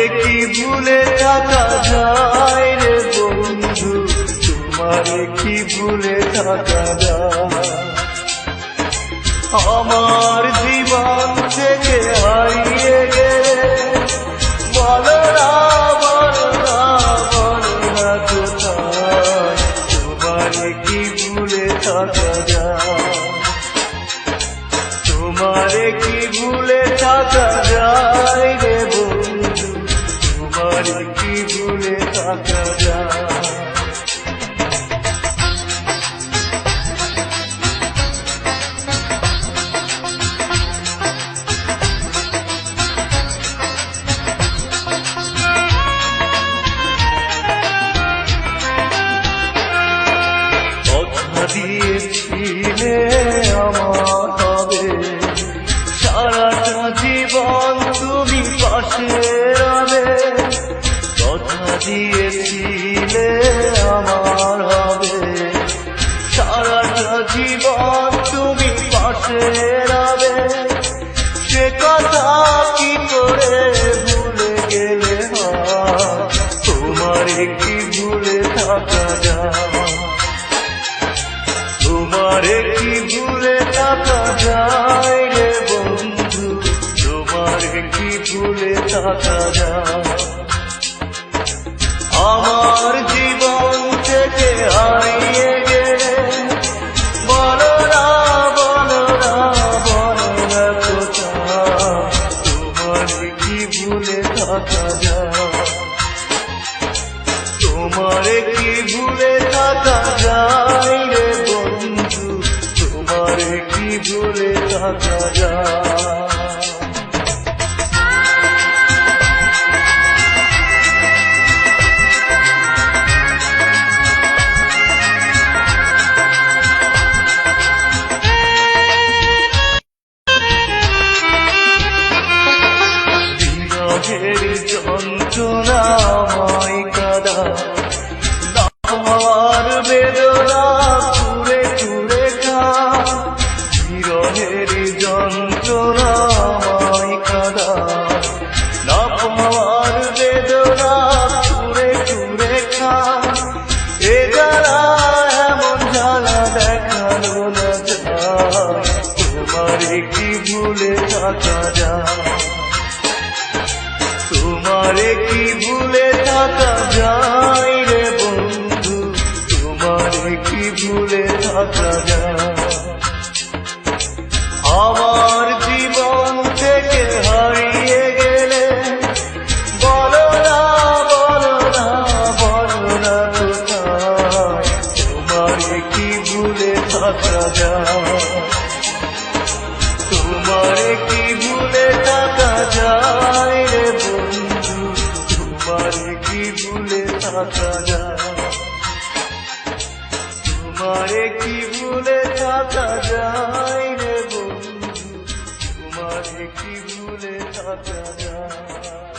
তোমারে কি ভুলে থাকা যায় রে বন্ধু, তোমারে কি ভুলে থাকা যায়। আমার জীবন থেকে হারিয়ে গেলে বলো না বলো না বলো না কোথায়, তোমারে কি ভুলে থাকা যায়। তোমারে কি ভুলে থাকা যায় রে বন্ধু, তোমারে কি ভুলে থাকা যায়। কথা দিয়েছিলে আমার হবে, সারাটা জীবন তুমি পাশে রবে। কথা দিয়েছিলে আমার হবে, সারাটা জীবন তুমি পাশে রবে। সে কথা কি করে ভুলে গেলে হয়, তোমারে কি ভুলে থাকা যায়। তোমারে কি ভুলে থাকা যায় রে বন্ধু, তোমারে কি ভুলে থাকা যায়। আমার জীবন থেকে হারিয়ে গেলে বলো না বলো না বলো না কোথায়, তোমারে কি ভুলে থাকা যায়। তোমারে কি ভুলে থাকা যায় রে বন্ধু, তোমারে কি ভুলে থাকা যায়। বিরহের যন্ত্রণাময় কাদা, আমার বেদনা কুড়ে কুড়ে খা। বিরহের যন্ত্রণাময় কাদা, আমার বেদনা কুড়ে কুড়ে খা। এ জ্বালা এমন জ্বালা দেখানো না যায়, তোমারে কি ভুলে থাকা যায়। তোমারে কি ভুলে থাকা যায় রে বন্ধু, তোমারে কি ভুলে থাকা যায়। আমার জীবন থেকে হারিয়ে গেলে বলো না বলো না বলো না কোথায়, তোমারে কি ভুলে থাকা যায়। তোমারে কি ভুলে থাকা যায় রে বন্ধু, তোমারে কি ভুলে থাকা যায়। তোমারে কি ভুলে থাকা যায় রে বন্ধু, তোমারে কি ভুলে থাকা যায়।